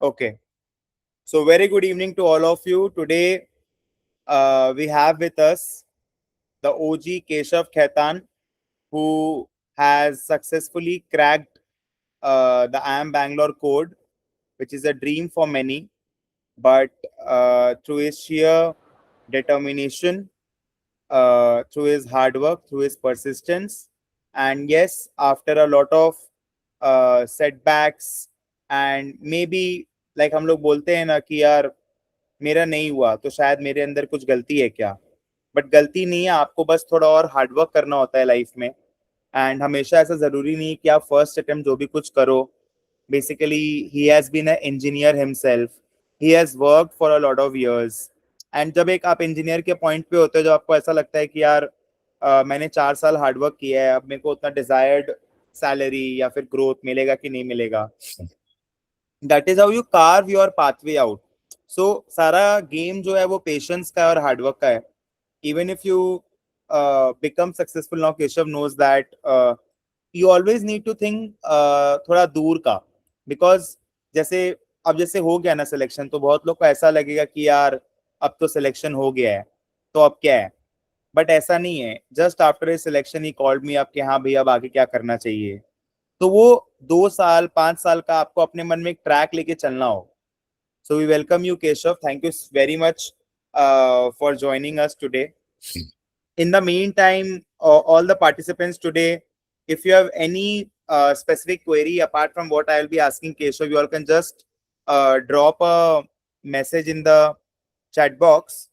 Okay. So very good evening to all of you. Today we have with us the OG Keshav Khaitan, who has successfully cracked the IIM Bangalore code, which is a dream for many. But through his sheer determination, through his hard work, through his persistence, and yes, after a lot of setbacks and maybe like हम लोग बोलते हैं ना कि यार मेरा नहीं हुआ तो शायद मेरे अंदर कुछ गलती है क्या, बट गलती नहीं है, आपको बस थोड़ा और हार्डवर्क करना होता है लाइफ में. एंड हमेशा ऐसा जरूरी नहीं कि आप फर्स्ट अटेम्प्ट जो भी कुछ करो. Basically he has been a engineer himself. He has work for a lot of years. And जब एक आप इंजीनियर के पॉइंट पे होते हो, जब आपको ऐसा लगता है कि यार मैंने 4 साल हार्डवर्क किया है, अब मेरे को उतना डिजायर्ड सैलरी या फिर ग्रोथ मिलेगा कि नहीं मिलेगा, that is how you carve your pathway out. So सारा गेम जो है वो पेशेंस का और हार्डवर्क का है. even if you become successful now, Keshav knows that you always need to think थोड़ा दूर का. because जैसे अब जैसे हो गया ना सिलेक्शन, तो बहुत लोग को ऐसा लगेगा कि यार अब तो सिलेक्शन हो गया है तो अब क्या है, बट ऐसा नहीं है. Just after a selection he called me up कि हाँ भैया अब आगे क्या करना चाहिए. तो वो 2 साल 5 साल का आपको अपने मन में एक ट्रैक लेके चलना हो. So we welcome you, Keshav. Thank you very much for joining us today. In the meantime, all the participants today, if you have any specific query apart from what I will be asking Keshav, you all can just drop a message in the chat box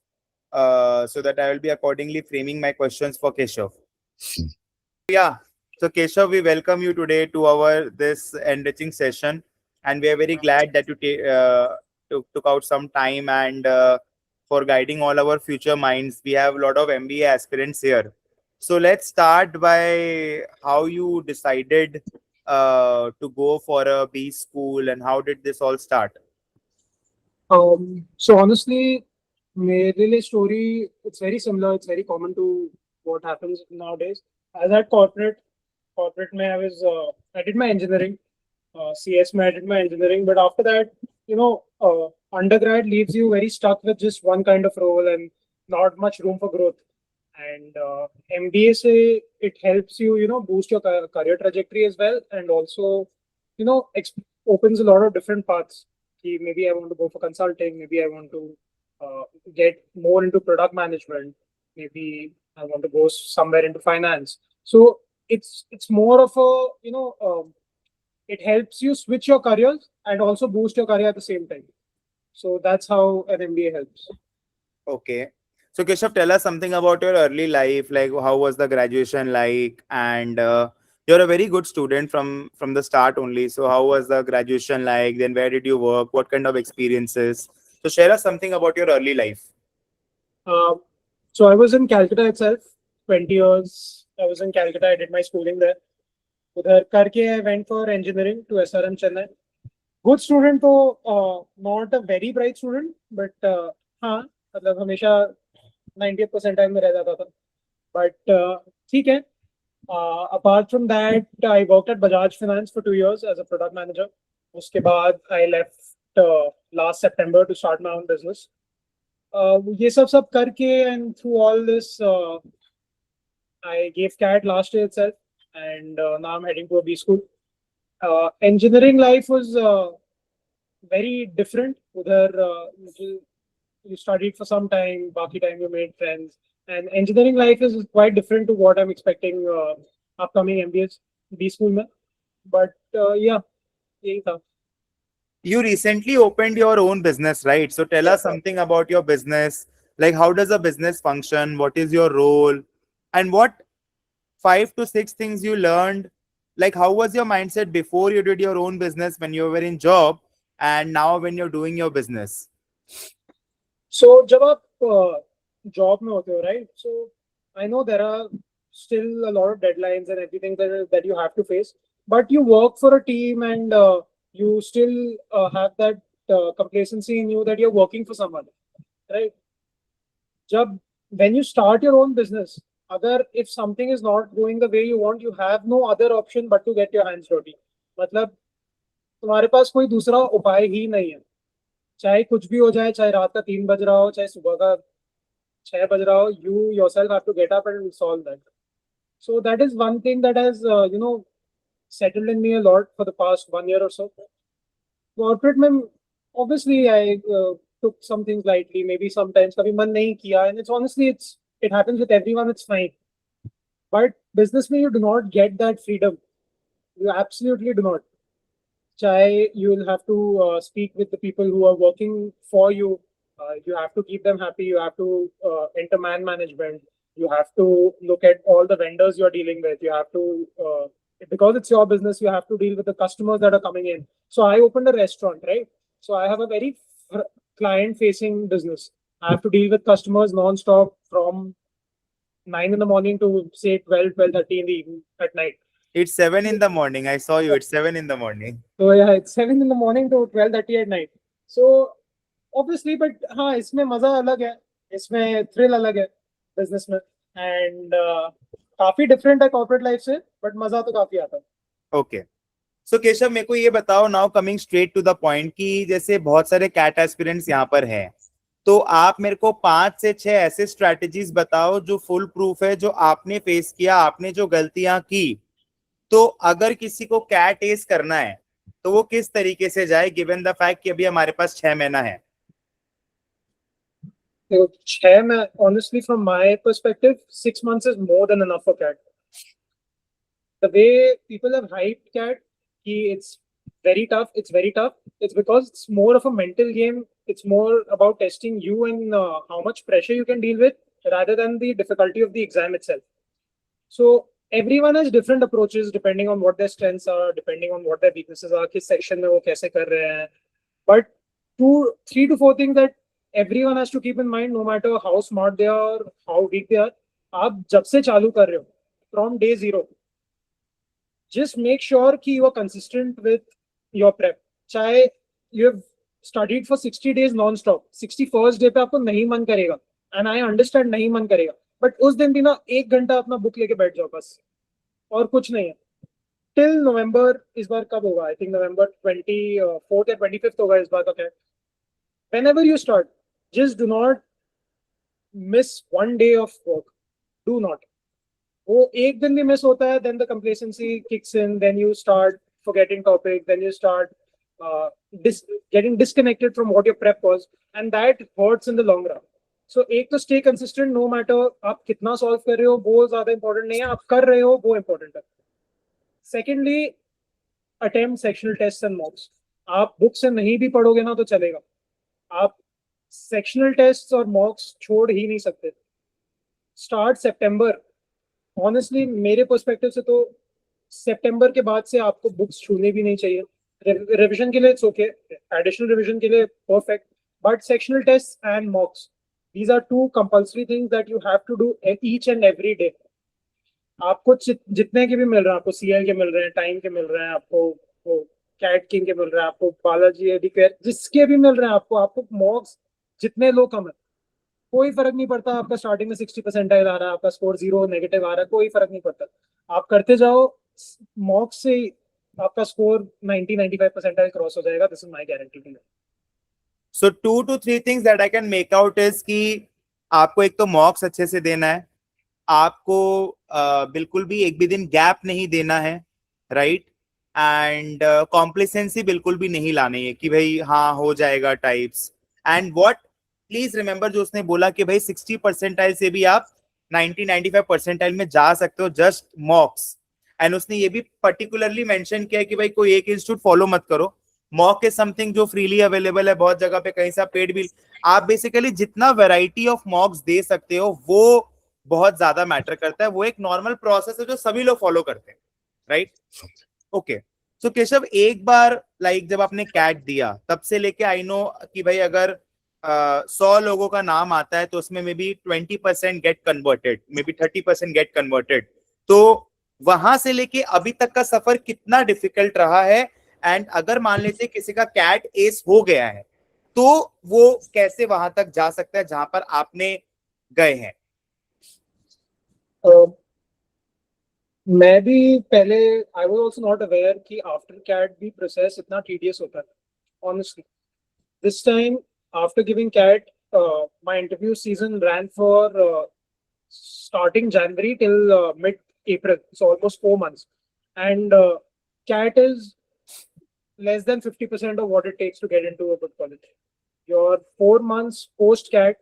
so that I will be accordingly framing my questions for Keshav. Yeah. So Keshav, we welcome you today to our this enriching session, and we are very glad that you took out some time and for guiding all our future minds. We have a lot of MBA aspirants here. So let's start by how you decided to go for a B school and how did this all start? So honestly, मेरे लिए story it's very similar. It's very common to what happens nowadays. As at corporate में I did my engineering, CS में I did my engineering, but after that, undergrad leaves you very stuck with just one kind of role and not much room for growth. And MBA say it helps you, boost your career trajectory as well, and also, opens a lot of different paths. Maybe I want to go for consulting. Maybe I want to get more into product management. Maybe I want to go somewhere into finance. So it's more of a it helps you switch your careers and also boost your career at the same time. So that's how an MBA helps. Okay. So Keshav, tell us something about your early life. Like how was the graduation like? And you're a very good student from the start only. So how was the graduation like? Then where did you work? What kind of experiences? So share us something about your early life. So I was in Calcutta itself, 20 years. I was in Calcutta. I did my schooling there. उधर करके I went for engineering to SRM Chennai. Good student तो not a very bright student, but हाँ मतलब हमेशा 90th percentile में रह जाता था. But ठीक है. Apart from that, I worked at Bajaj Finance for 2 years as a product manager. उसके बाद I left last September to start my own business. ये सब करके and through all this, I gave CAT last year itself, and now I'm heading to a B school. Engineering life was very different. Udhar you studied for some time, बाकी time you made friends, and engineering life is quite different to what I'm expecting upcoming MBAs B school में. But yeah, यही था. You recently opened your own business, right? So tell us something about your business. Like how does a business function? What is your role? And what 5 to 6 things you learned? Like how was your mindset before you did your own business when you were in job and now when you're doing your business? So जब आप job में होते हो, right? So I know there are still a lot of deadlines and everything that you have to face, but you work for a team and you still have that complacency in you that you're working for someone, right? When you start your own business, if something is not going the way you want, you have no other option but to get your hands dirty. मतलब तुम्हारे पास कोई दूसरा उपाय ही नहीं है। चाहे कुछ भी हो जाए, चाहे रात का 3 बज रहा हो, चाहे सुबह का 6 बज रहा हो, you yourself have to get up and solve that. So that is one thing that has settled in me a lot for the past 1 year or so. Corporate में obviously I took some things lightly, maybe sometimes कभी मन नहीं किया, and it's honestly it happens with everyone, it's fine. But business में you do not get that freedom. You absolutely do not. Chahe you'll have to speak with the people who are working for you. You have to keep them happy. You have to enter man management. You have to look at all the vendors you're dealing with. You have to, because it's your business, you have to deal with the customers that are coming in. So I opened a restaurant, right? So I have a very client-facing business. I have to deal with customers non-stop from 9 in the morning to say 12:30 in the evening at night. It's 7 in the morning. I saw you. It's 7 in the morning. So yeah, it's 7 in the morning to 12:30 at night. So obviously, but हाँ इसमें मजा अलग है, इसमें thrill अलग है business में, and काफी डिफरेंट है कॉर्पोरेट लाइफ से, बट मजा तो काफी आता है. ओके, सो केशव मेरे को ये बताओ, now coming straight to the point, कि जैसे बहुत सारे कैट एस्पिरेंट्स यहाँ पर हैं, तो आप मेरे को 5 से 6 ऐसे स्ट्रैटेजीज बताओ जो फुल प्रूफ है, जो आपने फेस किया, आपने जो गलतियां की, तो अगर किसी को कैट एस करना है तो वो किस तरीके से जाए, गिवन द फैक्ट कि अभी हमारे पास 6 महीना है. तो 6 में honestly from my perspective 6 months is more than enough for cat. The way people have hyped cat, it's very tough. It's very tough. It's because it's more of a mental game. It's more about testing you and how much pressure you can deal with, rather than the difficulty of the exam itself. So everyone has different approaches depending on what their strengths are, depending on what their weaknesses are, किस section में वो कैसे कर रहे हैं. But 3 to 4 things that everyone has to keep in mind, no matter how smart they are, how weak they are. आप जब से चालू कर रहे हो, from day 0, just make sure कि you are consistent with your prep. चाहे you have studied for 60 days non-stop, 61st day पे आपको नहीं मन करेगा, and I understand नहीं मन करेगा, but उस दिन भी ना 1 घंटा अपना बुक लेके बैठ जाओ बस, और कुछ नहीं है. टिल नवंबर, इस बार कब होगा, आई थिंक नवंबर 24th या 25th होगा इस बार का क्या. Whenever you start, just do not miss one day of work. Do not. वो एक दिन भी मिस होता है, then the complacency kicks in, then you start forgetting topic, then you start getting disconnected from what your prep was, and that hurts in the long run. So एक तो stay consistent, no matter आप कितना solve कर रहे हो वो ज़्यादा important नहीं है, आप कर रहे हो वो important है. Secondly, attempt sectional tests and mocks. आप बुक से नहीं भी पढ़ोगे ना तो चलेगा, आप सेक्शनल टेस्ट और मॉक्स छोड़ ही नहीं सकते. स्टार्ट सितंबर. ऑनेस्टली मेरे पर्सपेक्टिव से तो सितंबर के बाद से आपको बुक्स छूने भी नहीं चाहिए. रिवीजन के लिए इट्स ओके, एडिशनल रिवीजन के लिए perfect, but sectional test and mocks, these are 2 compulsory things that you have to do each and every day. आपको जितने के भी मिल रहे हैं, आपको सीएल के मिल रहे हैं, टाइम के मिल रहे हैं, आपको कैट किंग के मिल रहे हैं, आपको बालाजी एडिकेयर जिसके भी मिल रहे हैं, आपको मॉक्स जितने लो कम है, कोई फर्क नहीं पड़ता. आपका स्टार्टिंग में 60% आ रहा है, आपका स्कोर 0 नेगेटिव आ रहा है, कोई फर्क नहीं पड़ता. आप करते जाओ, मॉक्स से आपका स्कोर 90-95% क्रॉस हो जाएगा. This is my guarantee to you. So 2 to 3 things that I can make out is कि आपको एक तो मॉक्स अच्छे से देना है, आपको बिल्कुल भी एक भी दिन गैप नहीं देना है, राइट, एंड कॉम्प्लिसेंसी बिल्कुल भी नहीं लानी है कि भाई हाँ हो जाएगा types. And what, please remember, जो उसने बोला कि भाई 60 परसेंटाइल से भी आप 90-95 परसेंटाइल में जा सकते हो जस्ट मॉक्स. एंड उसने ये भी पर्टिकुलरली मेंशन किया कि भाई कोई एक इंस्टीट्यूट फॉलो मत करो, मॉक इज समथिंग जो फ्रीली अवेलेबल है बहुत जगह पे, कहीं से पेड भी. आप बेसिकली जितना वैरायटी ऑफ मॉक्स दे सकते हो वो बहुत ज्यादा मैटर करता है. वो एक नॉर्मल प्रोसेस है जो सभी लोग फॉलो करते हैं, राइट. ओके, सो केशव, एक बार लाइक जब आपने कैट दिया तब से लेके आई नो कि भाई अगर 100 लोगों का नाम आता है तो उसमें may be 20% get converted, may be 30% get converted. तो वहां से लेके अभी तक का सफर कितना डिफिकल्ट रहा है, एंड अगर मान लीजिए किसी का कैट एस हो गया है तो वो कैसे वहां तक जा सकता है जहां पर आपने गए हैं? मैं भी पहले I was also not aware कि आफ्टर कैट भी प्रोसेस इतना टीडियस होता है honestly. This time after giving CAT my interview season ran for starting January till mid April, so almost 4 months. And CAT is less than 50% of what it takes to get into a good college. Your 4 months post CAT,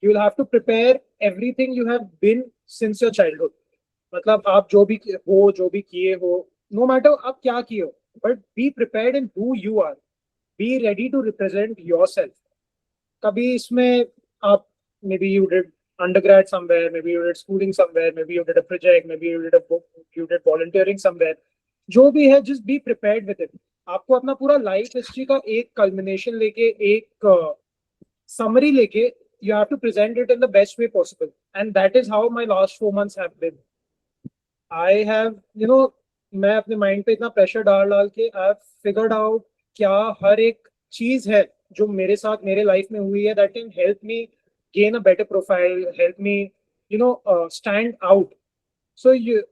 you will have to prepare everything you have been since your childhood. मतलब आप जो भी किए हो, no matter आप क्या किए हो, but be prepared in who you are. Be ready to represent yourself. कभी इसमें आप maybe you did undergrad somewhere, maybe you did schooling somewhere, maybe you did a project, maybe you did volunteering somewhere. जो भी है, just be prepared with it. आपको अपना पूरा life history का एक कल्मिनेशन लेके, एक समरी लेके, you have to present it in the best way possible, and that is how my last 4 months have been. I have, मैं अपने माइंड पे इतना प्रेशर डाल डाल के आई हैव फिगर्ड आउट क्या हर एक चीज है जो मेरे साथ मेरे लाइफ में हुई है, that can help me gain a better profile, help me stand out. So you,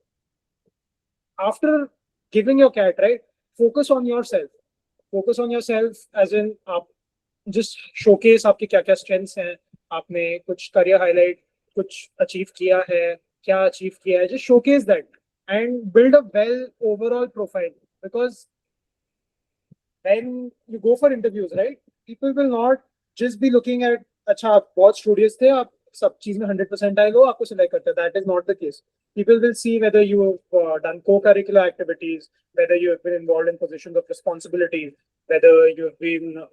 after giving your cat, right, focus on yourself. Focus on yourself as in आप just showcase आपके क्या क्या strengths हैं, आपने कुछ career highlight, कुछ achieve किया है, क्या achieve किया है, just showcase that and build a well overall profile. Because when you go for interviews, right, people will not just be looking at अच्छा आप बहुत studious थे, आप सब चीज में 100% आए हो, आपको select करते हैं. That is not the case. People will see whether you have done co-curricular activities, whether you have been involved in positions of responsibility, whether you have been,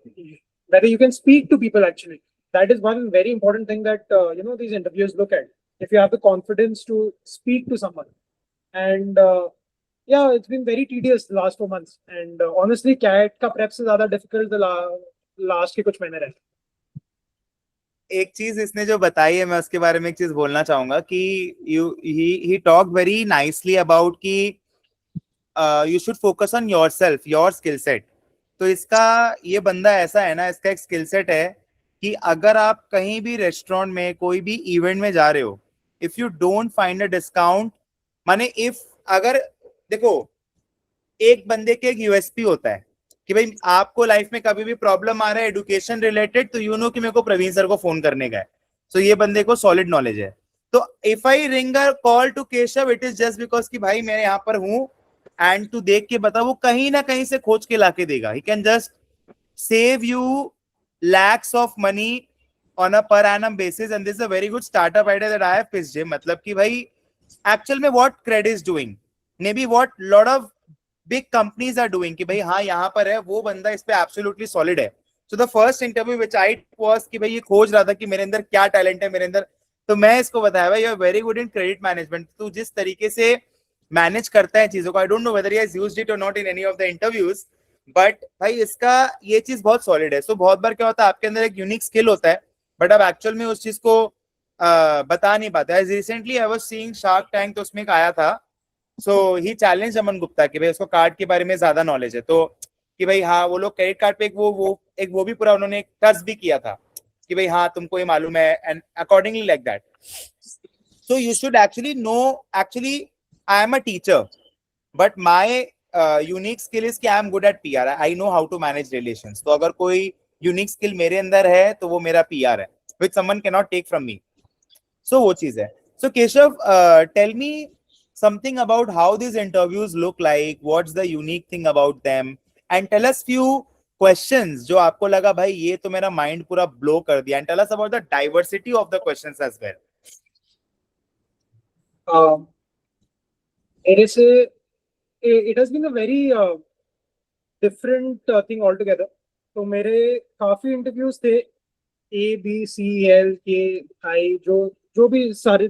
whether you can speak to people actually. That is one very important thing that these interviews look at. If you have the confidence to speak to someone, and yeah, it's been very tedious the last 4 months. And honestly, CAT का prep से ज़्यादा difficult the last के कुछ महीने रहे. एक चीज इसने जो बताई है, मैं उसके बारे में एक चीज बोलना चाहूंगा कि he talk very nicely about कि you should focus on yourself, your skill set. तो इसका ये बंदा ऐसा है ना, इसका एक स्किल सेट है कि अगर आप कहीं भी रेस्टोरेंट में कोई भी इवेंट में जा रहे हो, if you don't find a discount, माने इफ अगर देखो, एक बंदे के एक यूएसपी होता है कि भाई आपको लाइफ में कभी भी प्रॉब्लम आ रहा है एडुकेशन रिलेटेड, तो यू नो कि मेरे को प्रवीण सर को फोन करने का है. तो ये बंदे को सॉलिड नॉलेज है. तो if I ring a call to Keshav, it is just because कि भाई मैं यहाँ पर हूँ, एंड तू देख के बता, वो कहीं ना कहीं से खोज के लाके देगा. He can just save you lakhs of money on a per annum basis, and this is a very good startup idea that I have pitched him. मतलब कि भाई एक्चुअल में what Cred is doing, maybe what lot of big companies are doing, कि भाई हाँ यहाँ पर है, वो बंदा इस पे absolutely solid है. So the first interview which I was कि भाई ये खोज रहा था कि मेरे अंदर क्या टैलेंट है मेरे अंदर, तो मैं इसको बताया भाई you are very good in credit management. तू जिस तरीके से मैनेज करता है चीजों को, I don't know whether he has used it और not in any of the interviews, but भाई इसका ये चीज बहुत सॉलिड है. सो बहुत बार क्या होता है, आपके अंदर एक यूनिक स्किल होता है, बट आप एक्चुअल में उस चीज को बता नहीं पाते. As recently I was seeing shark tank, तो उसमें एक आया था, सो ही चैलेंज अमन गुप्ता कि भाई उसको कार्ड के बारे में ज्यादा नॉलेज है, तो कि भाई हाँ वो लोग क्रेडिट कार्ड पे एक वो भी पूरा उन्होंने एक टर्स भी किया था कि भाई हाँ तुमको ये मालूम है, and accordingly like that. So you should actually know, actually I am a teacher, but my unique skill is कि I am good at PR, I know how to manage relations. तो अगर कोई यूनिक स्किल मेरे अंदर है तो वो मेरा पीआर है, which someone can not take from me. So वो चीज है. So Keshav, tell me something about how these interviews look like, what's the unique thing about them, and tell us few questions जो आपको लगा भाई ये तो मेरा माइंड पूरा ब्लो कर दिया, and tell us about the diversity of the questions as well. मेरे से it has been a very different thing altogether. तो मेरे काफी इंटरव्यूज थे, ABCLKI, जो भी सारे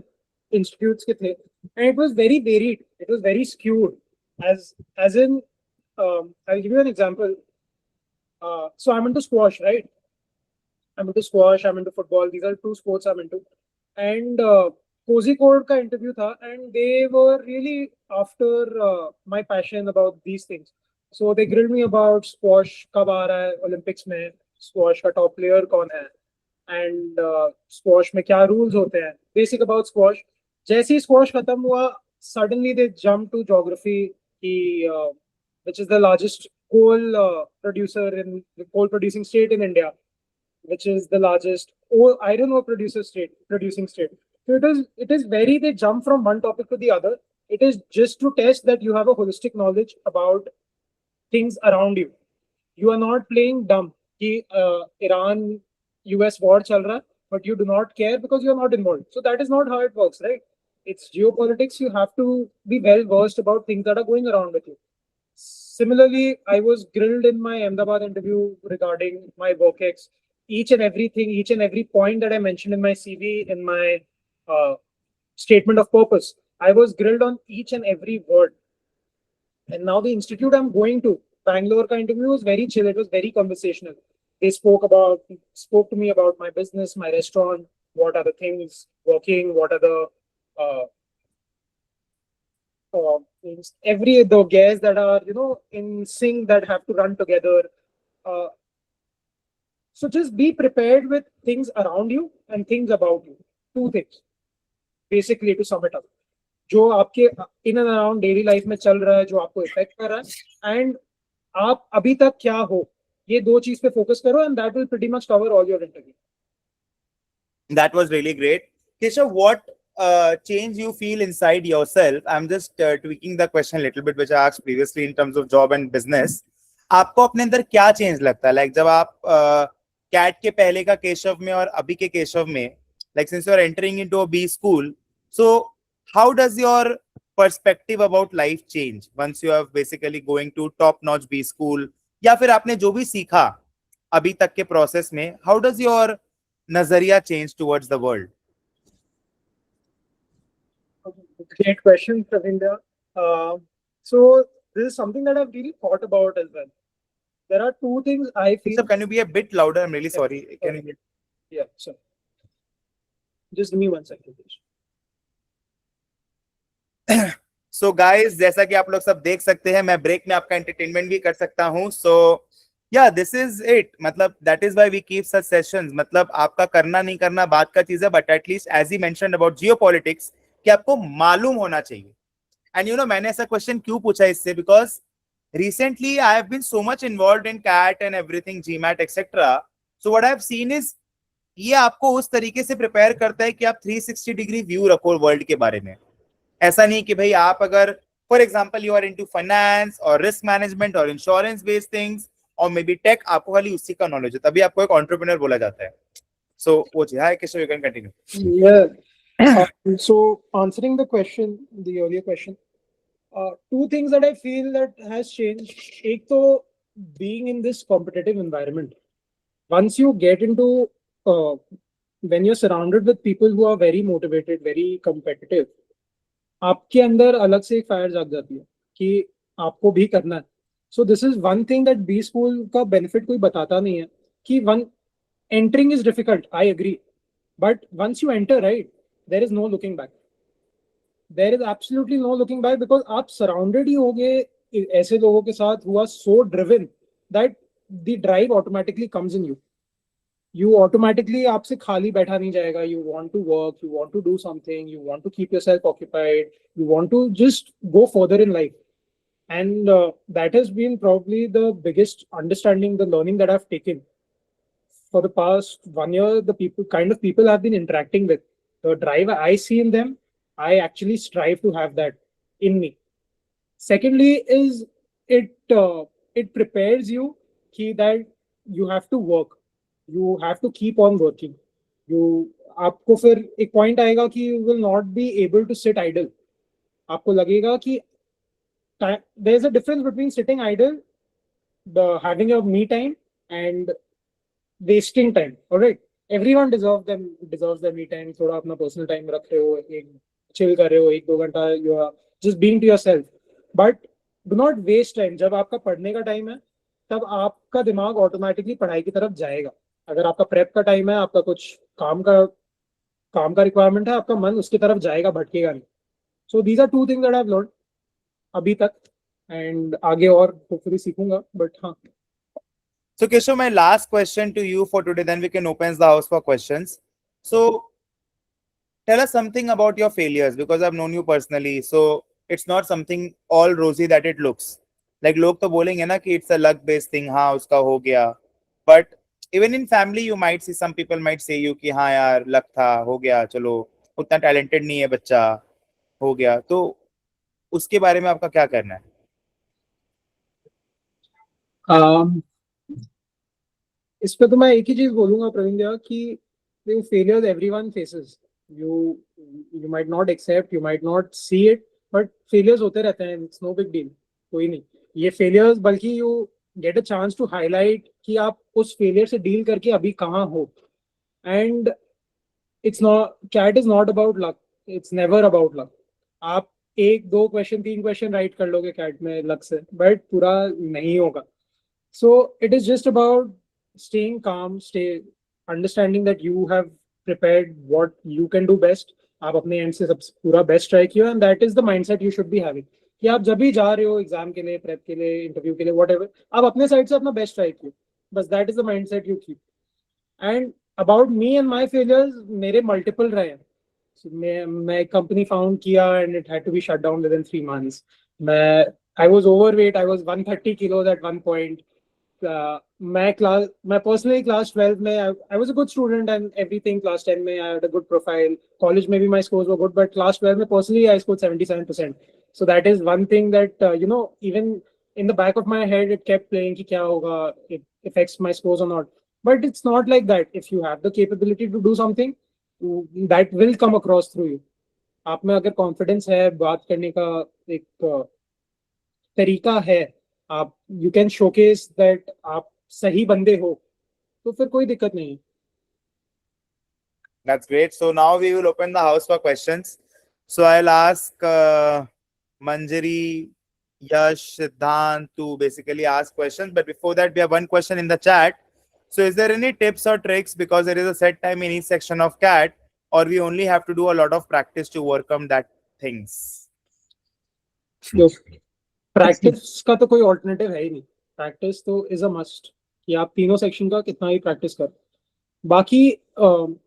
इंस्टीट्यूट्स के थे, and it was very varied, it was very skewed, as in I'll give you an example. So I'm into squash, right? I'm into squash, I'm into football, these are two sports I'm into. And Kozhikode का interview था, and they were really after my passion about these things. So they grilled me about squash कब आ रहा है Olympics में, squash का top player कौन है, and squash में क्या rules होते हैं, basic about squash. जैसे ही squash खत्म हुआ, suddenly they jump to geography, which is the largest coal producing state in India, which is the largest iron ore producing state. So it is very they jump from one topic to the other. It is just to test that you have a holistic knowledge about things around you. You are not playing dumb. कि, Iran US war chal raha, but you do not care because you are not involved. So that is not how it works, right? It's geopolitics. You have to be well versed about things that are going around with you. Similarly, I was grilled in my Ahmedabad interview regarding my work-ex. Each and everything, each and every point that I mentioned in my CV, in my uh, statement of purpose, I was grilled on each and every word. And now the institute I'm going to, Bangalore ka interview was very chill. It was very conversational. They spoke to me about my business, my restaurant, what are the things working, what are the uh, things, the gears that are in sync that have to run together. Uh, so just be prepared with things around you and things about you. Two things, basically, to sum it up. जो आपके in and around daily life में चल रहा है, जो आपको effect कर रहा है, एंड आप अभी तक क्या हो, ये दो चीज पे फोकस करो, and that will pretty much cover all your interview. That was really great. Keshav, what change you feel inside yourself? I'm just tweaking the question a little bit, which I asked previously in terms of job and business. आपको अपने अंदर क्या change लगता है? Like जब आप cat के पहले का केशव में और अभी के केशव में, like since you are entering into a B school, so how does your perspective about life change once you are basically going to top notch B school, या फिर आपने जो भी सीखा अभी तक के प्रोसेस में, हाउ डज योर नजरिया change towards the world? Great question, Pravindra. So this is something that I've really thought about as well. There are two things I feel. Sir, can you be a bit louder? I'm really sorry. Can you? Yeah, sure. Just give me 1 second, please. So guys, जैसा कि आप लोग सब देख सकते हैं, मैं break में आपका एंटरटेनमेंट भी कर सकता हूं. So yeah, this is it. मतलब that is why we keep such sessions. मतलब आपका करना नहीं करना बात का चीज है, but at least as he mentioned about geopolitics, कि आपको मालूम होना चाहिए. And you know, मैंने ऐसा क्वेश्चन क्यों पूछा इससे, because recently I have been so much involved in CAT and everything, GMAT, etc. So what I have seen is ये आपको उस तरीके से प्रिपेयर करता है कि आप 360 डिग्री व्यू रखो वर्ल्ड के बारे में. ऐसा नहीं कि भाई आप अगर for example you are into finance और रिस्क मैनेजमेंट और इंश्योरेंस बेस्ड थिंग्स और मे बी टेक, आपको खाली उसी का नॉलेज है, तभी आपको एक एंटरप्रेन्योर बोला जाता है. सो वो जी, hi Keshav, you can continue. Yeah. So answering the earlier question, two things that I feel that has changed. एक तो being in this competitive environment. Once you get into when you're surrounded with people who are very motivated, very competitive, आपके अंदर अलग से एक fire जाग जाती है कि आपको भी करना है. So this is one thing that B school का बेनिफिट कोई बताता नहीं है कि entering is difficult, I agree, but once you enter, right, there is no looking back. There is absolutely no looking back, because आप surrounded ही होगे ऐसे लोगों के साथ who are so driven that the drive automatically comes in you automatically, आपसे खाली बैठा नहीं जाएगा. You want to work, you want to do something, you want to keep yourself occupied, you want to just go further in life. And that has been probably the biggest understanding, the learning that I've taken for the past 1 year. The kind of people I've been interacting with, the drive I see in them, I actually strive to have that in me. Secondly is it prepares you that you have to work. You have to keep on working. आपको फिर एक point आएगा कि you will not be able to sit idle. आपको लगेगा कि there is a difference between sitting idle, having a me time, and wasting time. All right, everyone deserves their me time. थोड़ा अपना personal time रख रहे हो, एक chill कर रहे हो 1-2 घंटा, you are just being to yourself. But do not waste time. जब आपका पढ़ने का टाइम है, तब आपका दिमाग ऑटोमेटिकली पढ़ाई की तरफ जाएगा. अगर आपका प्रेप का टाइम है, आपका कुछ काम का रिक्वायरमेंट है, आपका मन उसकी तरफ जाएगा, भटकेगा नहीं. So these are two things that I have learn अभी तक, एंड आगे और होपफुली सीखूंगा, बट हाँ. So Keshav, my last question to you for today, then we can open the house for questions. So tell us something about your failures, because I've known you personally. So it's not something all rosy that it looks. Like लोग तो बोलेंगे ना कि it's a luck based thing, हाँ उसका हो गया. But even in family you might see some people might say you कि हाँ यार luck था, हो गया, चलो उतना talented नहीं है बच्चा, हो गया. तो उसके बारे में आपका क्या करना है? um, इस पे तो मैं एक ही चीज बोलूंगा प्रवीण भैया कि failure everyone faces. You you might not accept, you might not see it, but failures होते रहते हैं. It's no big deal. कोई नहीं ये फेलियर्स, बल्कि you get a chance to highlight कि आप उस फेलियर से डील करके अभी कहाँ हो. And it's not, CAT is not about luck. It's never about luck. आप एक दो क्वेश्चन तीन क्वेश्चन राइट कर लोगे कैट में लक से, बट पूरा नहीं होगा. So it is just about staying calm, understanding that you have prepared what you can do best. आप अपने एंड से सब पूरा बेस्ट ट्राई किया, and that is the mindset you should be having. कि आप जब भी जा रहे हो एग्जाम के लिए, प्रेप के लिए, इंटरव्यू के लिए, व्हाटएवर, आप अपने साइड से अपना बेस्ट ट्राई किया. बस that is the mindset you keep. And about me and my failures, मेरे मल्टीपल रहे हैं. So, मैं कंपनी फाउंड किया and it had to be shut down with in 3 months. मैं I was overweight. I was 130 kilos at one point. मैं personally class 12 में I was a good student and everything. Class 10 में I had a good profile. College में भी my scores were good, but class 12 में personally I scored 77%. So that is one thing that you know, even in the back of my head it kept playing कि क्या होगा, it affects my scores और not. But it's not like that. If you have the capability to do something, that will come across through you. आप में अगर confidence है, बात करने का एक तरीका है, आप यू कैन शोकेस दैट आप सही बंदे हो, तो फिर कोई दिक्कत नहीं. That's great. So now we will open the house for questions. So I'll ask Manjari, Yash, Siddhant to basically ask questions. But before that, we have one question in the chat. So is there any tips or tricks, because there is a set time in each section of CAT, or we only have to do a lot of practice to overcome that things? Practice का तो कोई alternative है ही नहीं. Practice तो is a must कि आप तीनों section का कितना ही प्रैक्टिस कर. बाकी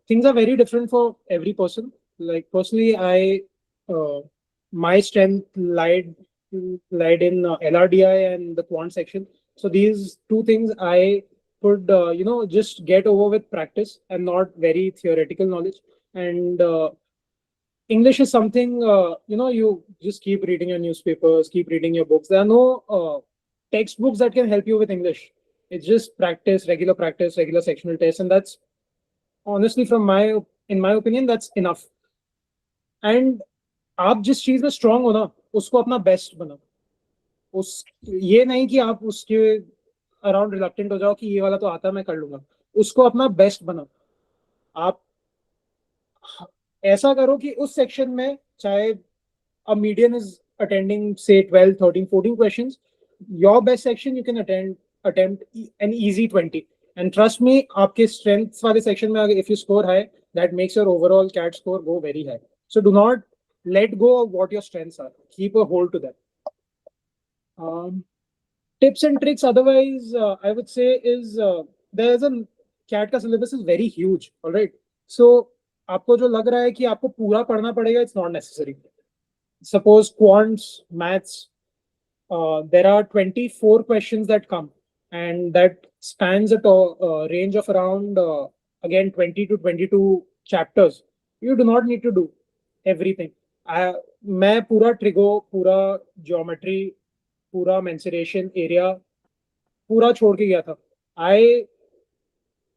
things are very different for every person. Like personally I my strength lied in LRDI and the quant section. So these two things I could just get over with practice and not very theoretical knowledge. And English is something you just keep reading your newspapers, keep reading your books. There are no textbooks that can help you with English. It's just practice, regular sectional tests, and that's honestly in my opinion that's enough. And आप जिस चीज में strong हो ना, उसको अपना best बनाओ. उस ये नहीं कि आप उसके अराउंड रिलक्टेंट हो जाओ कि ये वाला तो आता है मैं कर लूंगा. उसको अपना बेस्ट बनाओ. आप ऐसा करो कि उस सेक्शन में चाहे a median is attending say 12, 13, 14 questions, your best section you can attempt an easy 20. And trust me, आपके strengths वाले section में अगर if you score high, that makes your overall CAT score go very high. So do not let go of what your strengths are. Keep a hold to that. Tips and tricks otherwise I would say is there's a CAT का syllabus is very huge. All right. So आपको जो लग रहा है कि आपको पूरा पढ़ना पड़ेगा, it's not necessary. Suppose quants, maths, there are 24 questions that come, and that spans a range of around again 20 to 22 chapters. You do not need to do everything. मैं पूरा ट्रिगो, पूरा ज्योमेट्री, पूरा मेंसुरेशन एरिया पूरा छोड़ के गया था. I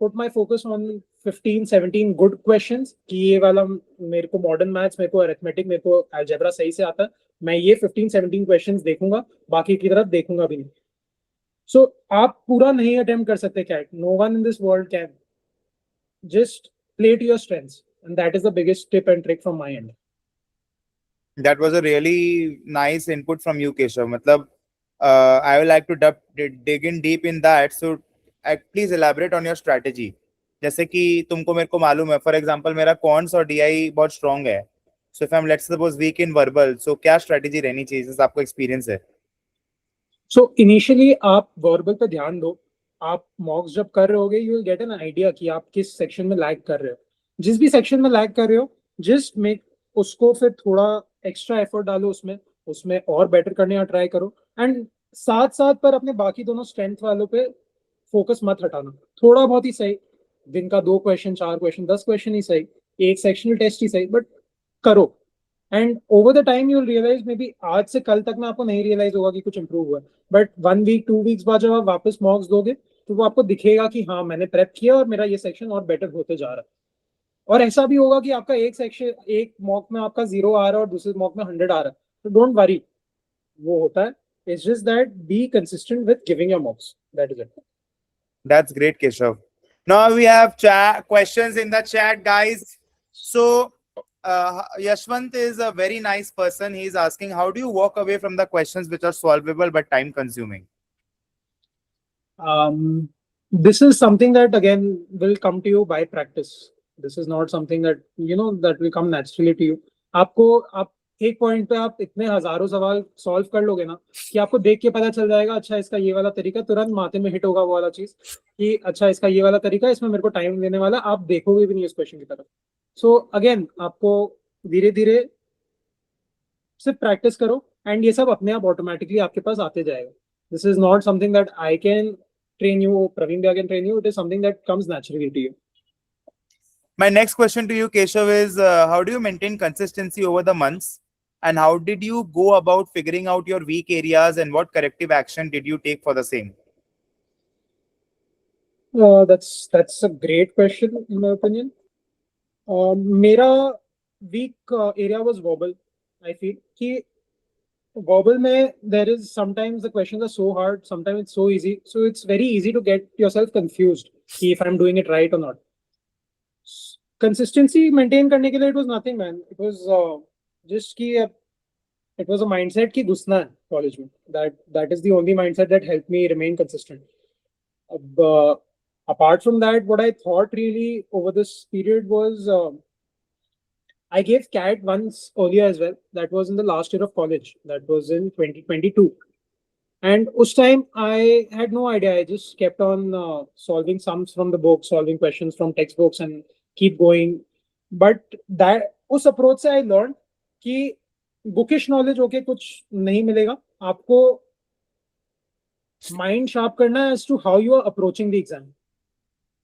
put my focus on 15-17 good questions कि ये वाला मेरे को मॉडर्न मैथ्स, मेरे को अरिथमेटिक, मेरे को अलजेब्रा सही से आता है, मैं ये 15-17 क्वेश्चंस देखूंगा, बाकी की तरफ देखूंगा भी नहीं. सो आप पूरा नहीं अटेम्प्ट कर सकते CAT. No one in this world can. Just play to your strengths, and that is the biggest tip and trick from my end. That was a really nice input from you, Keshav. Matlab, I would like to dig in deep in that. So please elaborate on your strategy. जैसे कि तुमको मेरे को मालूम है, for example मेरा कॉन्स और डीआई बहुत स्ट्रांग है. So if I am let's suppose weak in verbal, so क्या स्ट्रेटेजी रहनी चाहिए, जैसे आपको एक्सपीरियंस है? सो इनिशियली आप वर्बल पे ध्यान दो. आप मॉक्स जब कर रहे होगे, you will get an idea कि आप किस सेक्शन में लैग कर रहे हो. जिस भी सेक्शन में लैग कर रहे हो, जस्ट मेक उसको फिर थोड़ा एक्स्ट्रा एफर्ट डालो उसमें उसमें और बेटर करने का ट्राई करो एंड साथ साथ पर अपने बाकी दोनों स्ट्रेंथ वालों पे फोकस मत हटाना, थोड़ा बहुत ही सही, दिन का 2 क्वेश्चन 4 क्वेश्चन 10 क्वेश्चन ही सही, एक सेक्शनल टेस्ट ही सही, बट करो and over the time you will realize, maybe आज से कल तक में आपको नहीं रियलाइज होगा कि कुछ इंप्रूव हुआ है, बट 1 वीक 2 वीक्स बाद जब आप वापस मॉक्स दोगे तो वो आपको दिखेगा कि हाँ मैंने प्रेप किया और मेरा ये सेक्शन और बेटर होते जा रहा है। और ऐसा भी होगा कि आपका एक सेक्शन एक मॉक में आपका 0 आ रहा है और दूसरे मॉक में 100 आ रहा है, तो डोंट वरी, वो होता है। It's just that be consistent with giving your मॉक्स, that is it. That's great, Keshav. Now we have questions in the chat, guys. So Yashwant is a very nice person. He's asking, how do you walk away from the questions which are solvable but time consuming? This is something that again will come to you by practice. This is not something that that will come naturally to you. आप एक point पे आप इतने हजारों सवाल solve कर लोगे ना कि आपको देख के पता चल जाएगा, अच्छा इसका ये वाला तरीका, तुरंत माथे में हिट होगा वो वाला चीज कि अच्छा इसका ये वाला तरीका, इसमें मेरे को टाइम देने वाला, आप देखोगे भी नहीं उस क्वेश्चन की तरफ। सो अगेन आपको धीरे धीरे सिर्फ प्रैक्टिस करो एंड ये सब अपने आप ऑटोमेटिकली आपके पास आते जाएगा। This is not something that I can train you, Praveen Bhai can train you. It is something that comes naturally to you. My next question to you, Keshav, is how do you maintain consistency over the months? And how did you go about figuring out your weak areas and what corrective action did you take for the same? That's a great question in my opinion. मेरा weak area was verbal. I feel कि verbal में there is sometimes the questions are so hard, sometimes it's so easy, so it's very easy to get yourself confused कि if I'm doing it right or not. Consistency maintain करने के लिए it was nothing, man. It was just कि it was a mindset कि घुसना है college में. That is the only mindset that helped me remain consistent. Apart from that, what I thought really over this period was I gave CAT once earlier as well. That was in the last year of college. That was in 2022. And उस time I had no idea. I just kept on solving sums from the book, solving questions from textbooks, and keep going. But that उस approach से I learned कि bookish knowledge होके कुछ नहीं मिलेगा, आपको mind sharp करना है as to how you are approaching the exam.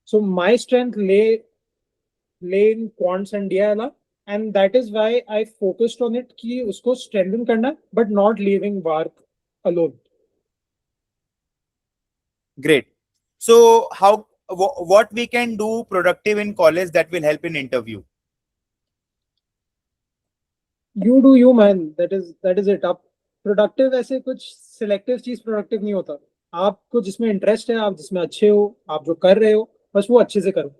So my strength lay in quants and DILR, and that is why I focused on it कि उसको strengthen करना, but not leaving work alone. Great. So what we can do productive in college that will help in interview? You do you, man. That is it. आप productive ऐसे कुछ selective चीज productive नहीं होता. आपको जिसमें interest है, आप जिसमें अच्छे हो, आप जो कर रहे हो, बस वो अच्छे से करो.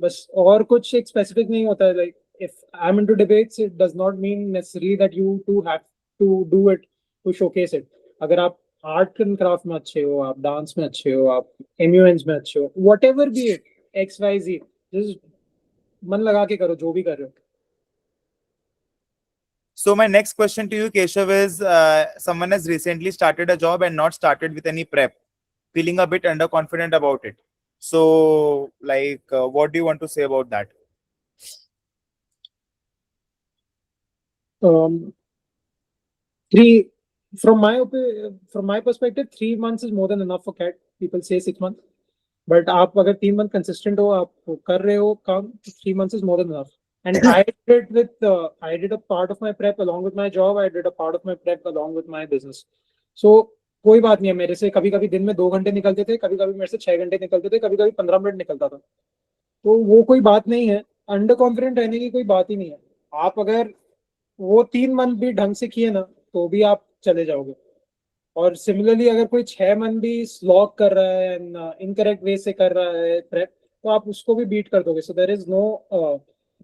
बस और कुछ एक specific नहीं होता है. Like if I'm into debates, it does not mean necessarily that you too have to do it to showcase it. अगर आप आर्ट एंड क्राफ्ट में अच्छे हो, आप डांस में अच्छे हो, आप एमयूएन्स में अच्छे हो, whatever be it, XYZ, just मन लगा के करो जो भी कर रहे हो. So my next question to you, Keshav, is someone has recently started a job and not started with any prep, feeling a bit underconfident about it. So, like, what do you want to say about that? From my perspective, 3 months is more than enough for CAT. People say 6 months, but आप अगर 3 month consistent हो, आप कर रहे हो काम, 3 months is more than enough. And I did a part of my prep along with my job. I did a part of my prep along with my business. So कोई बात नहीं है, मेरे से कभी कभी दिन में 2 घंटे निकलते थे, कभी कभी मेरे से 6 घंटे निकलते थे, कभी कभी 15 मिनट निकलता था, तो वो कोई बात नहीं है. अंडर कॉन्फिडेंट रहने की कोई बात ही नहीं है. आप अगर वो 3 मंथ भी ढंग से किए ना तो भी आप चले जाओगे. और सिमिलरली अगर कोई 6 मंथ भी स्लॉग कर रहा है, इनकरेक्ट वे से कर रहा है प्रेप, तो आप उसको भी बीट कर दोगे. So there is no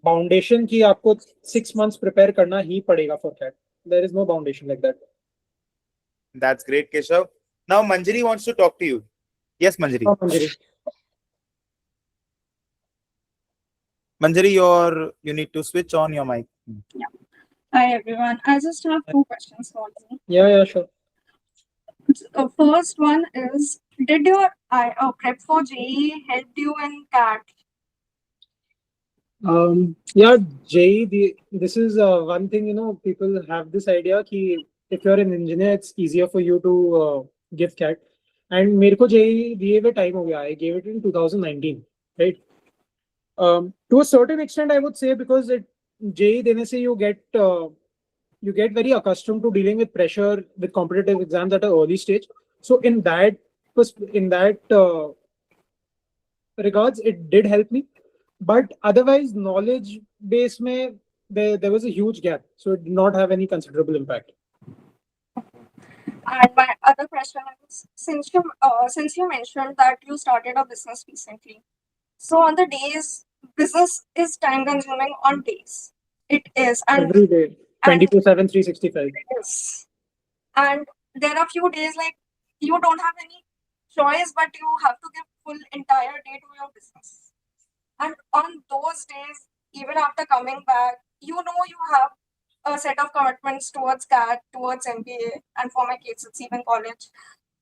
boundation कि आपको 6 मंथ्स प्रिपेयर करना ही पड़ेगा for CAT. There is no boundation like that. That's great, Keshav. Now Manjari wants to talk to you. Yes, Manjari. Manjari, you need to switch on your mic. Yeah. Hi everyone. I just have 2 questions for you. Yeah, sure. First one is, did your prep for JEE help you in CAT? Yeah, Jay, this is one thing, people have this idea कि if you're an engineer, it's easier for you to give CAT. And मेरे को JEE दिए हुए time हो गया. I gave it in 2019, right? To a certain extent, I would say because JEE देने से you get very accustomed to dealing with pressure with competitive exams at an early stage. So in that regards, it did help me. But otherwise, knowledge base mein, there was a huge gap. So it did not have any considerable impact. And my other question is, since you mentioned that you started a business recently, so on the days, business is time consuming on days. It is, Every day, and 24/7, 365. yes, and there are few days like you don't have any choice, but you have to give full entire day to your business. And on those days, even after coming back, you have a set of commitments towards CAT, towards MBA, and for my kids, it's even college.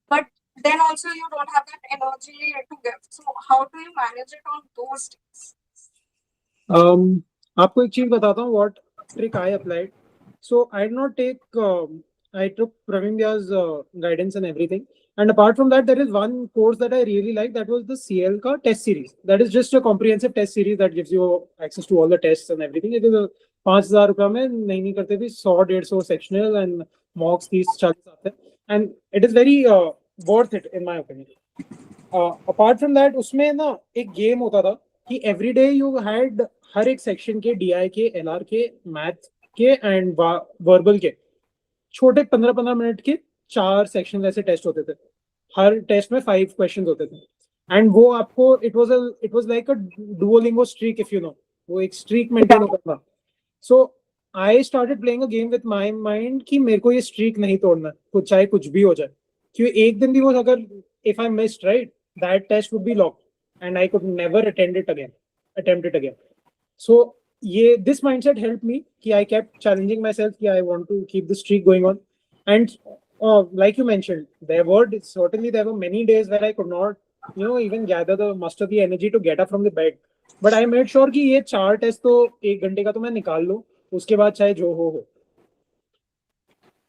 But then also you don't have that energy to give. So how do you manage it on those days? आपको एक चीज बताता हूँ what trick I applied. So I did not take. I took Praveen Vyas guidance and everything. And apart from that, there is one course that I really like. That was the CL ka test series. That is just a comprehensive test series that gives you access to all the tests and everything. It is a 5,000 रुपया में नहीं करते थे 100-150 sectional and mocks 30-40 आते हैं. And it is very worth it in my opinion. Apart from that, उसमें ना एक game होता था कि every day you had हर एक सेक्शन के DI के LR के मैथ के एंड वर्बल के छोटे 15-15 मिनट के 4 सेक्शन ऐसे टेस्ट होते थे. हर टेस्ट में 5 क्वेश्चंस होते थे. एंड वो आपको it was like a Duolingo streak if you know. वो एक स्ट्रीक मेंटेन होता था. So I started playing a game with my mind कि मेरे को ये स्ट्रीक नहीं तोड़ना, कुछ चाहे कुछ भी हो जाए. क्योंकि एक दिन भी वो अगर if I missed right that test would be locked and I could never attempt it again. So this mindset helped me कि I kept challenging myself कि I want to keep the streak going on. And like you mentioned, there were many days where I could not even muster the energy to get up from the bed. But I made sure कि ये 4 test तो 1 घंटे का तो मैं निकाल लूं, उसके बाद चाहे जो हो.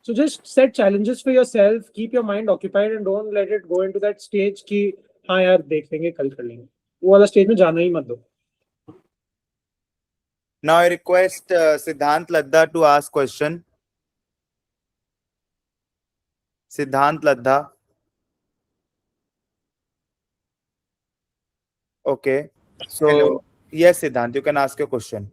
So just set challenges for yourself, keep your mind occupied and don't let it go into that stage कि हाँ यार देख लेंगे कल कर लेंगे. वो वाला स्टेज में जाना ही मत दो. Now I request Siddhant Ladda to ask question. Siddhant Ladda. Okay. So Hello. yes, Siddhant, you can ask your question.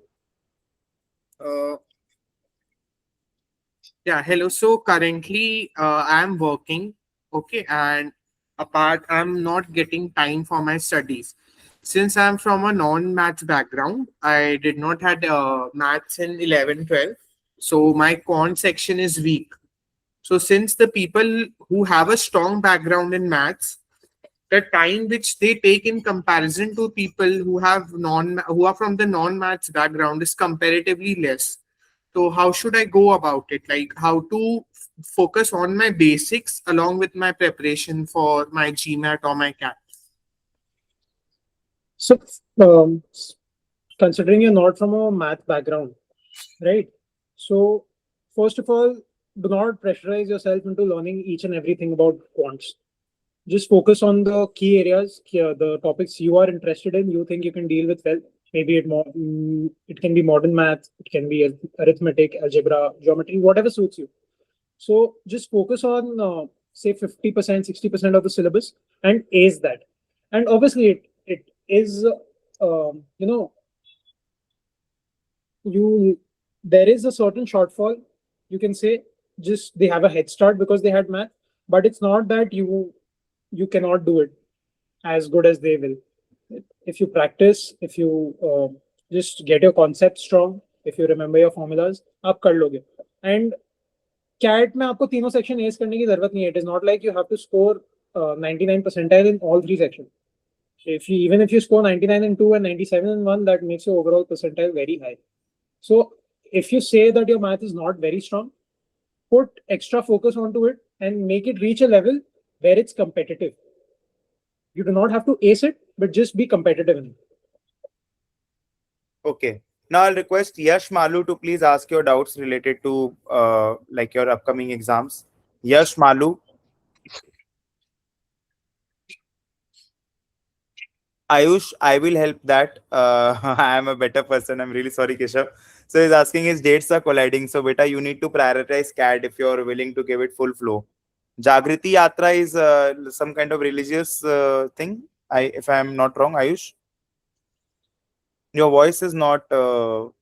Yeah, hello. So currently, I'm working, okay, and apart, I'm not getting time for my studies. Since I'm from a non-maths background, I did not had maths in 11, 12. So my quant section is weak. So since the people who have a strong background in maths, the time which they take in comparison to people who are from the non-maths background is comparatively less. So how should I go about it? Like how to focus on my basics along with my preparation for my GMAT or my CAT? So considering you're not from a math background, right? So first of all, do not pressurize yourself into learning each and everything about quants. Just focus on the key areas, the topics you are interested in, you think you can deal with well. Maybe it can be modern math, it can be arithmetic, algebra, geometry, whatever suits you. So just focus on say 50%, 60% of the syllabus and ace that. And obviously it is there is a certain shortfall. You can say just they have a head start because they had math, but it's not that you cannot do it as good as they will. If you practice, if you just get your concepts strong, if you remember your formulas, आप कर लोगे. And CAT में आपको तीनों section ace करने की जरूरत नहीं है. It is not like you have to score 99 percentile in all 3 sections. Even if you score 99 in 2 and 97 in 1, that makes your overall percentile very high. So if you say that your math is not very strong, put extra focus onto it and make it reach a level where it's competitive. You do not have to ace it, but just be competitive in it. Okay. Now I'll request Yash Malu to please ask your doubts related to like your upcoming exams. Yash Malu. Ayush, I will help that. I am a better person. I'm really sorry, Keshav. So he's asking his dates are colliding. So beta, you need to prioritize CAD if you're willing to give it full flow. Jagriti Yatra is some kind of religious thing. If I'm not wrong, Ayush. Your voice is not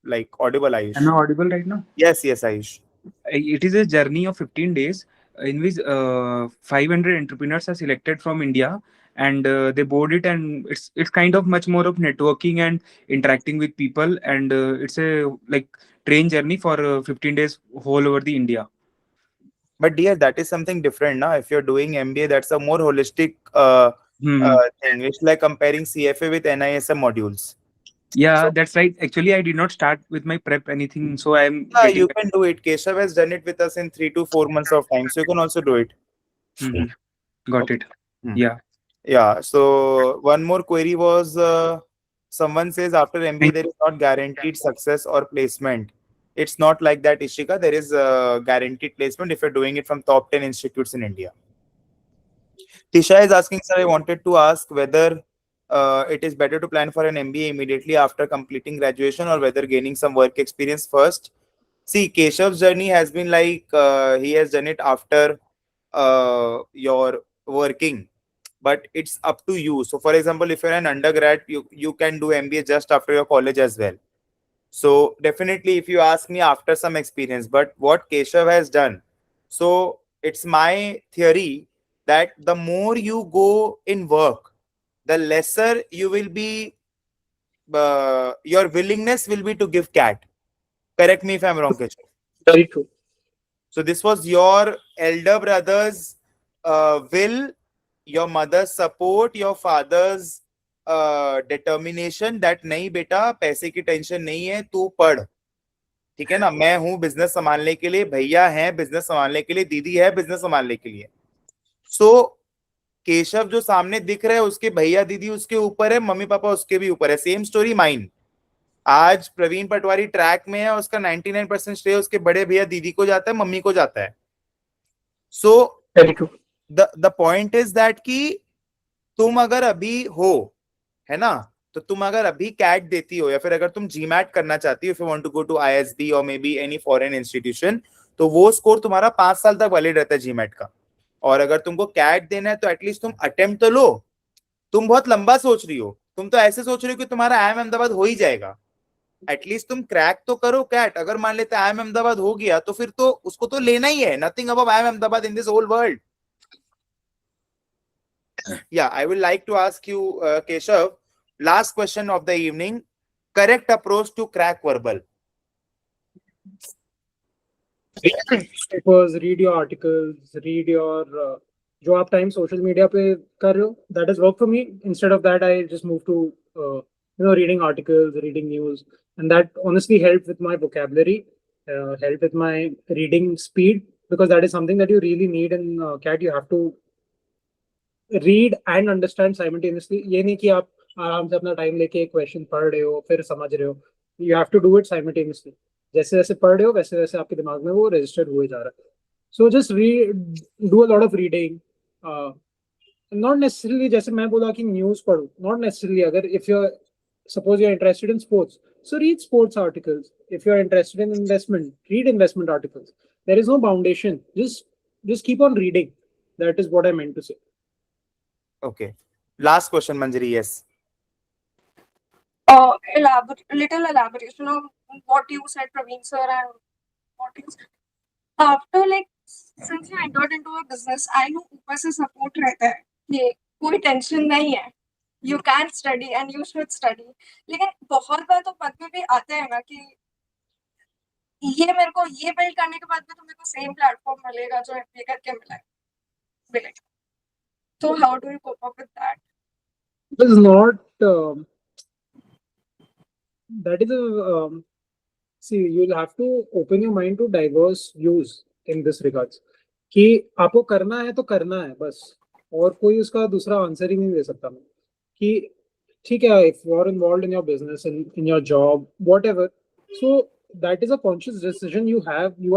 like audible, Ayush. Am I audible right now? Yes, yes, Ayush. It is a journey of 15 days in which 500 entrepreneurs are selected from India, and they board it, and it's kind of much more of networking and interacting with people, and it's a like train journey for 15 days whole over the India. But dear, that is something different now. If you're doing MBA, that's a more holistic Hmm. thing. It's like comparing CFA with NISM modules. Yeah, So that's right. Actually, I did not start with my prep anything, so I'm yeah, getting. you can do it. Keshav has done it with us in 3 to 4 months of time. So you can also do it. Mhm. Got Okay. it. Hmm. Yeah. Yeah. So one more query was someone says after MBA there is not guaranteed success or placement. It's not like that, Ishika. There is a guaranteed placement if you're doing it from top 10 institutes in India. Tisha is asking, sir, I wanted to ask whether it is better to plan for an MBA immediately after completing graduation or whether gaining some work experience first. See, Keshav's journey has been like he has done it after your working, but it's up to you. So, for example, if you're an undergrad, you can do MBA just after your college as well. So, definitely, if you ask me after some experience, but what Keshav has done, so it's my theory that the more you go in work, the lesser you will be, your willingness will be to give cat. Correct me if I'm wrong, Keshav. Very true. So this was your elder brother's will, your mother's support, your father's determination that नहीं बेटा पैसे की tension नहीं है तू पढ़. ठीक है ना, मैं हूं बिजनेस संभालने के लिए, भैया हैं बिजनेस संभालने के लिए, दीदी है बिजनेस संभालने के लिए. सो केशव जो सामने दिख रहा है उसके भैया दीदी उसके ऊपर है, मम्मी पापा उसके भी ऊपर है. Same story mine. आज प्रवीण पटवारी ट्रैक में है, उसका 99% श्रेय उसके बड़े भैया दीदी को जाता है, मम्मी को जाता है. सो Very true. The point is that कि तुम अगर अभी हो, है ना, तो तुम अगर अभी कैट देती हो या फिर अगर तुम जीमैट करना चाहती हो, if you want to go to ISB और मे बी एनी फॉरेन इंस्टीट्यूशन, तो वो स्कोर तुम्हारा 5 साल तक वैलिड रहता है जीमैट का. और अगर तुमको कैट देना है तो एटलीस्ट तुम अटेम्प्ट तो लो. तुम बहुत लंबा सोच रही हो, तुम तो ऐसे सोच रही हो कि तुम्हारा IIM अहमदाबाद हो ही जाएगा. एटलीस्ट तुम क्रैक तो करो कैट. अगर मान लेते IIM अहमदाबाद हो गया तो फिर तो उसको तो लेना ही है. Nothing above IIM Ahmedabad in this whole world. Yeah, I will like to ask you, Keshav, last question of the evening. Correct approach to crack verbal. It was read your articles, read your जो आप time social media पे कर रहे हो, that has worked for me. Instead of that, I just moved to reading articles, reading news, and that honestly helped with my vocabulary, helped with my reading speed, because that is something that you really need in CAT. You have to read and understand simultaneously. ये नहीं कि आप आराम से अपना time लेके question पढ़ रहे हो फिर समझ रहे हो. You have to do it simultaneously. जैसे जैसे पढ़ रहे हो वैसे वैसे आपके दिमाग में वो रजिस्टर हुए जा रहा है. So just read, do a lot of reading. Not necessarily जैसे मैं बोला कि न्यूज़ पढ़ो. Not necessarily. अगर if you're suppose you're interested in sports, so read sports articles. If you're interested in investment, read investment articles. There is no foundation. Just keep on reading. That is what I meant to say. Okay. Last question, Manjari. Yes. Little elaboration of what you said, Praveen sir, and what you said. After like since you entered into a business, I know ऊपर से support रहता है कि कोई tension नहीं है. You can study and you should study. लेकिन बहुत बार तो पद में भी आता है ना कि ये मेरे को ये build करने के बाद में तो मेरे को same platform मिलेगा जो MBA करके मिलेगा. So how do you cope up with that? It is not. That is a see. You'll have to open your mind to diverse views in this regards. कि आपको करना है तो करना है बस, और कोई उसका दूसरा आंसर ही नहीं दे सकता. मैं कि ठीक है, if you are involved in your business, in your job, whatever, so that is a conscious decision you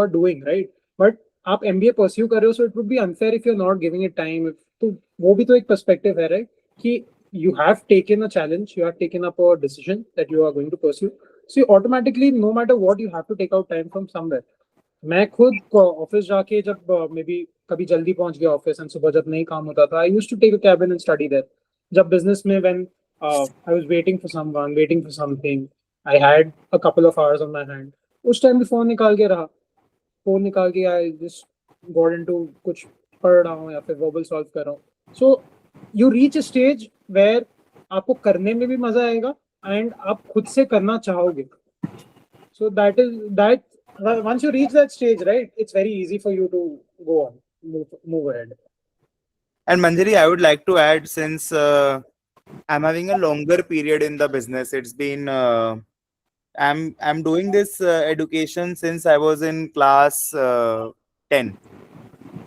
are doing, right? But आप MBA pursue कर रहे हो, so it would be unfair if you're not giving it time. तो वो भी तो एक perspective है, right? कि you have taken a challenge, you have taken up a decision that you are going to pursue. So you automatically, no matter what, you have to take out time from somewhere. मैं खुद office जाके जब may be कभी जल्दी पहुंच गया office and सुबह जब नहीं काम होता था, I used to take a cabin and study there. जब बिजनेस में when I was waiting for someone, waiting for something, I had a couple of hours on my hand, उस टाइम भी फोन निकाल के रहा, फोन निकाल के I just got into कुछ पढ़ रहा हूँ या फिर वर्बल सॉल्व कर रहा हूँ. So you reach a stage where आपको करने में भी मजा आएगा एंड आप खुद से करना चाहोगे. So that once you reach that stage, right, it's very easy for you to go on, move ahead. And Manjari, I would like to add, since I'm having a longer period in the business, it's been I'm doing this education since I was in class 10.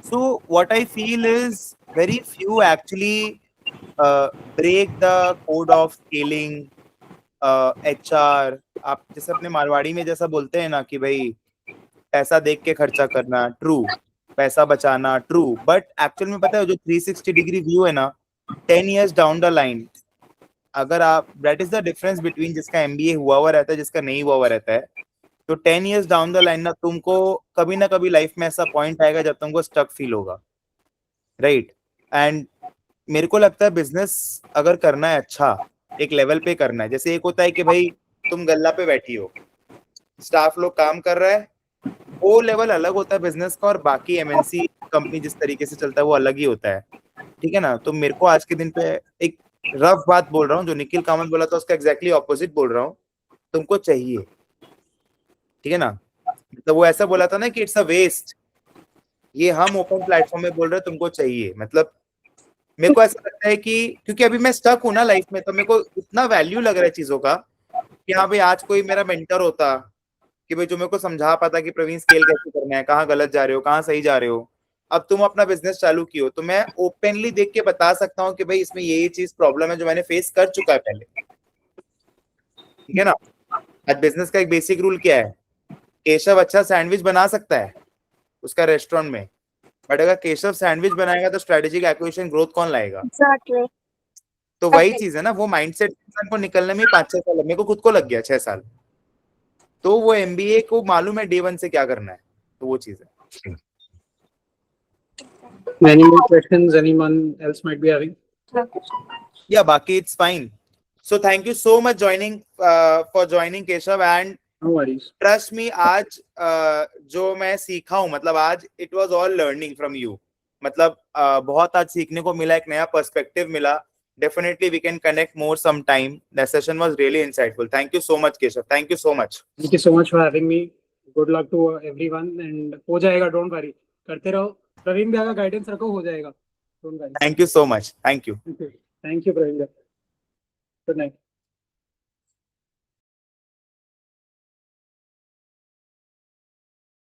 So what I feel is very few actually break the code of scaling, HR. आप जैसे अपने मारवाड़ी में जैसा बोलते हैं ना कि भाई पैसा देख के खर्चा करना, ट्रू, पैसा बचाना, ट्रू, बट एक्चुअल में पता है जो 360 डिग्री व्यू है ना, 10 years डाउन द लाइन, अगर आप, that is the difference between जिसका MBA हुआ रहता है, जिसका नहीं हुआ रहता है. तो 10 years डाउन द लाइन ना, तुमको कभी ना कभी लाइफ में ऐसा पॉइंट आएगा जब तुमको स्टक फील होगा, राइट? एंड मेरे को लगता है बिजनेस अगर करना है अच्छा, एक लेवल पे करना है. जैसे एक होता है कि भाई तुम गल्ला पे बैठी हो, स्टाफ लोग काम कर रहा है, वो लेवल अलग होता है बिजनेस का, और बाकी MNC कंपनी जिस तरीके से चलता है वो अलग ही होता है, ठीक है ना? तो मेरे को आज के दिन पे एक रफ बात बोल रहा हूँ, जो निखिल कामत बोला था उसका एग्जैक्टली ऑपोजिट बोल रहा हूँ. तुमको चाहिए, ठीक है ना? मतलब वो ऐसा बोला था ना कि इट्स अ वेस्ट, ये हम ओपन प्लेटफॉर्म में बोल रहे हैं तुमको चाहिए. मतलब मेरे को ऐसा लगता है कि क्योंकि अभी मैं स्टक हूं ना लाइफ में, तो मेरे को इतना वैल्यू लग रहा है चीजों का कि हाँ भाई, आज कोई मेरा मेंटर होता कि भाई जो मेरे को समझा पाता कि प्रवीण स्केल कैसे करना है, कहाँ गलत जा रहे हो, कहाँ सही जा रहे हो. अब तुम अपना बिजनेस चालू कियो तो मैं ओपनली देख के बता सकता हूँ कि भाई इसमें ये चीज प्रॉब्लम है जो मैंने फेस कर चुका है पहले, ठीक है ना? आज बिजनेस का एक बेसिक रूल क्या है? केशव अच्छा सैंडविच बना सकता है उसका रेस्टोरेंट में, बट अगर केशव सैंडविच बनाएगा तो स्ट्रेटेजिक एक्विजिशन ग्रोथ कौन लाएगा? Exactly. तो वही Okay. चीज है ना, वो माइंडसेट इंसान को निकलने में 5-6 साल, मेरे को खुद को लग गया 6 साल. तो वो MBA को मालूम है डे 1 से क्या करना है, तो वो चीज है. Any more questions anyone else might be having? Yeah, बाकी it's fine. So thank you so much for joining Keshav, and No worries. trust me, आज जो मैं सीखा हूँ, मतलब आज it was all learning from you. मतलब बहुत आज सीखने को मिला, एक नया पर्सपेक्टिव मिला. Definitely we can connect more sometime. The session was really insightful. Thank you so much, Keshav. Thank you so much. Thank you so much for having me. Good luck to everyone and हो जाएगा, don't worry. करते रहो. प्रवीण भैया का guidance रखो, हो जाएगा. Don't worry. Thank you so much. Thank you. Thank you, Praveen. Good night.